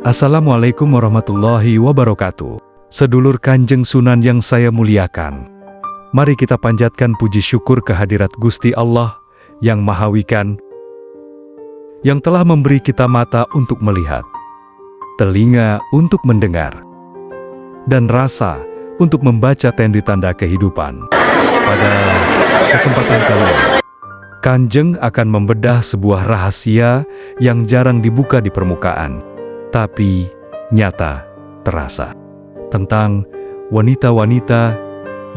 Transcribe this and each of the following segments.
Assalamualaikum warahmatullahi wabarakatuh. Sedulur Kanjeng Sunan yang saya muliakan, mari kita panjatkan puji syukur kehadirat Gusti Allah yang Mahawikan, yang telah memberi kita mata untuk melihat, telinga untuk mendengar, dan rasa untuk membaca tanda-tanda kehidupan. Pada kesempatan kali ini, Kanjeng akan membedah sebuah rahasia yang jarang dibuka di permukaan, tapi nyata terasa, tentang wanita-wanita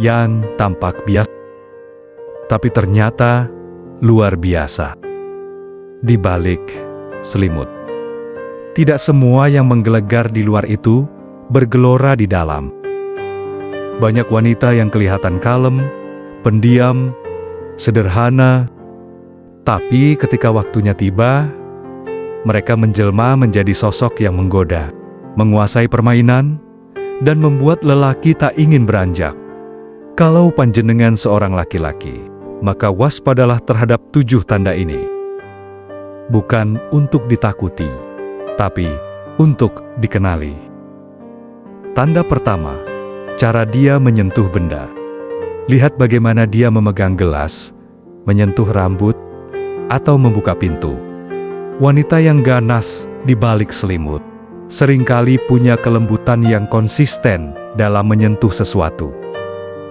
yang tampak biasa, tapi ternyata luar biasa di balik selimut. Tidak semua yang menggelegar di luar itu bergelora di dalam. Banyak wanita yang kelihatan kalem, pendiam, sederhana, tapi ketika waktunya tiba, mereka menjelma menjadi sosok yang menggoda, menguasai permainan, dan membuat lelaki tak ingin beranjak. Kalau panjenengan seorang laki-laki, maka waspadalah terhadap 7 tanda ini. Bukan untuk ditakuti, tapi untuk dikenali. Tanda pertama, cara dia menyentuh benda. Lihat bagaimana dia memegang gelas, menyentuh rambut, atau membuka pintu. Wanita yang ganas di balik selimut seringkali punya kelembutan yang konsisten dalam menyentuh sesuatu.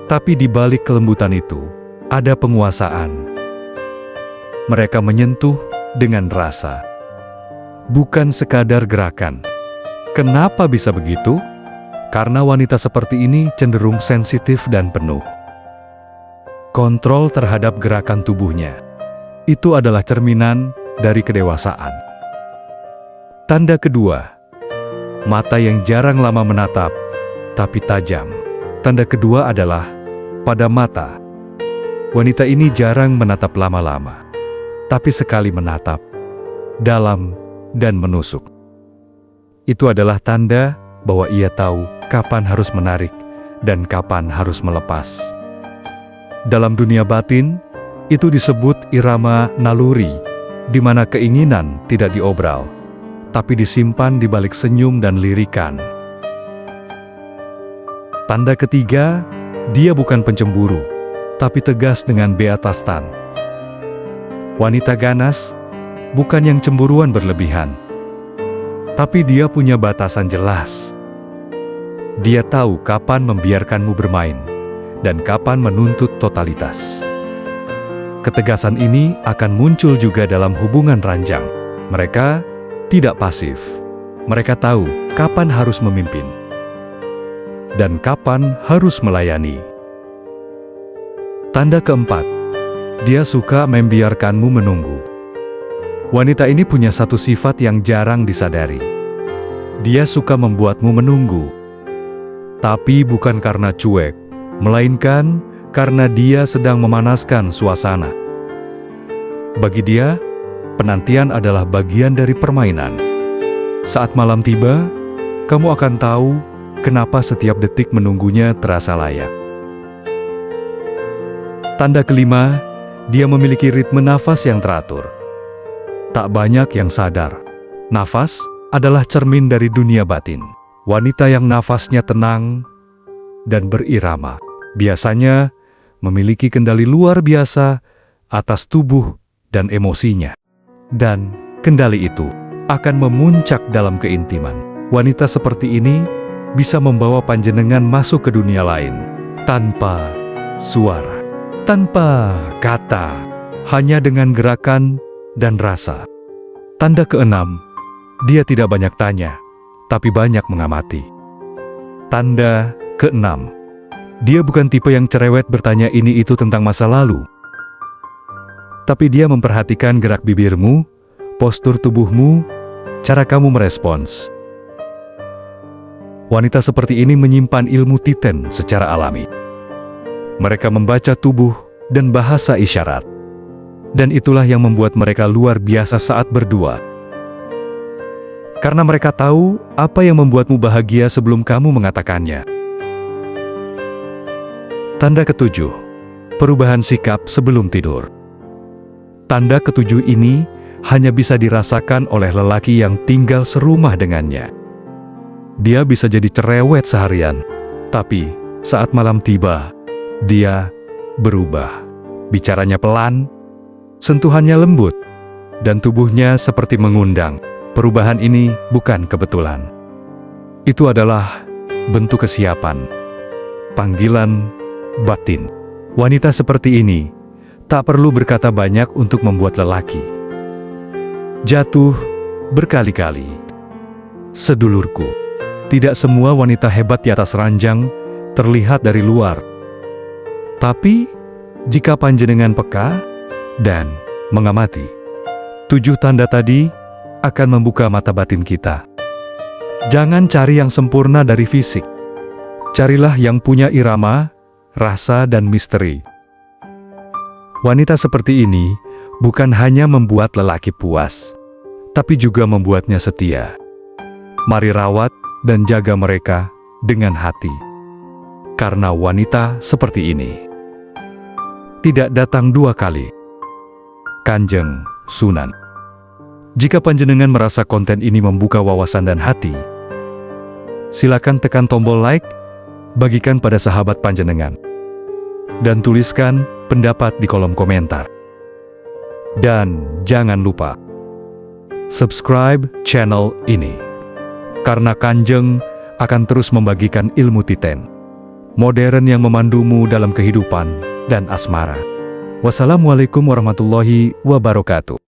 Tapi di balik kelembutan itu, ada penguasaan. Mereka menyentuh dengan rasa, bukan sekadar gerakan. Kenapa bisa begitu? Karena wanita seperti ini cenderung sensitif dan penuh kontrol terhadap gerakan tubuhnya. Itu adalah cerminan dari kedewasaan. Tanda kedua, mata yang jarang lama menatap, tapi tajam. Tanda kedua adalah pada mata. Wanita ini jarang menatap lama-lama, tapi sekali menatap, dalam dan menusuk. Itu adalah tanda bahwa ia tahu kapan harus menarik dan kapan harus melepas. Dalam dunia batin, itu disebut irama naluri, di mana keinginan tidak diobral, tapi disimpan di balik senyum dan lirikan. Tanda ketiga, dia bukan pencemburu, tapi tegas dengan beatastan. Wanita ganas bukan yang cemburuan berlebihan, tapi dia punya batasan jelas. Dia tahu kapan membiarkanmu bermain, dan kapan menuntut totalitas. Ketegasan ini akan muncul juga dalam hubungan ranjang. Mereka tidak pasif. Mereka tahu kapan harus memimpin dan kapan harus melayani. Tanda keempat, dia suka membiarkanmu menunggu. Wanita ini punya satu sifat yang jarang disadari. Dia suka membuatmu menunggu. Tapi bukan karena cuek, melainkan karena dia sedang memanaskan suasana. Bagi dia, penantian adalah bagian dari permainan. Saat malam tiba, kamu akan tahu kenapa setiap detik menunggunya terasa layak. Tanda kelima, dia memiliki ritme nafas yang teratur. Tak banyak yang sadar, nafas adalah cermin dari dunia batin. Wanita yang nafasnya tenang dan berirama biasanya memiliki kendali luar biasa atas tubuh dan emosinya. Dan kendali itu akan memuncak dalam keintiman. Wanita seperti ini bisa membawa panjenengan masuk ke dunia lain tanpa suara, tanpa kata, hanya dengan gerakan dan rasa. Tanda keenam, dia tidak banyak tanya, tapi banyak mengamati. Tanda keenam, dia bukan tipe yang cerewet bertanya ini itu tentang masa lalu. Tapi dia memperhatikan gerak bibirmu, postur tubuhmu, cara kamu merespons. Wanita seperti ini menyimpan ilmu titen secara alami. Mereka membaca tubuh dan bahasa isyarat. Dan itulah yang membuat mereka luar biasa saat berdua. Karena mereka tahu apa yang membuatmu bahagia sebelum kamu mengatakannya. Tanda ketujuh, perubahan sikap sebelum tidur. Tanda ketujuh ini hanya bisa dirasakan oleh lelaki yang tinggal serumah dengannya. dia bisa jadi cerewet seharian. Tapi saat malam tiba, dia berubah. Bicaranya pelan, sentuhannya lembut, dan tubuhnya seperti mengundang. Perubahan ini bukan kebetulan. Itu adalah bentuk kesiapan, panggilan batin. Wanita seperti ini tak perlu berkata banyak untuk membuat lelaki jatuh berkali-kali. Sedulurku, tidak semua wanita hebat di atas ranjang terlihat dari luar. Tapi, jika panjenengan peka dan mengamati, 7 tanda tadi akan membuka mata batin kita. Jangan cari yang sempurna dari fisik. Carilah yang punya irama, rasa, dan misteri. Wanita seperti ini bukan hanya membuat lelaki puas, tapi juga membuatnya setia. Mari rawat dan jaga mereka dengan hati. Karena wanita seperti ini tidak datang 2 kali. Kanjeng Sunan. Jika panjenengan merasa konten ini membuka wawasan dan hati, silakan tekan tombol like, bagikan pada sahabat panjenengan, dan tuliskan pendapat di kolom komentar. Dan jangan lupa subscribe channel ini, karena Kanjeng akan terus membagikan ilmu titen modern yang memandumu dalam kehidupan dan asmara. Wassalamualaikum warahmatullahi wabarakatuh.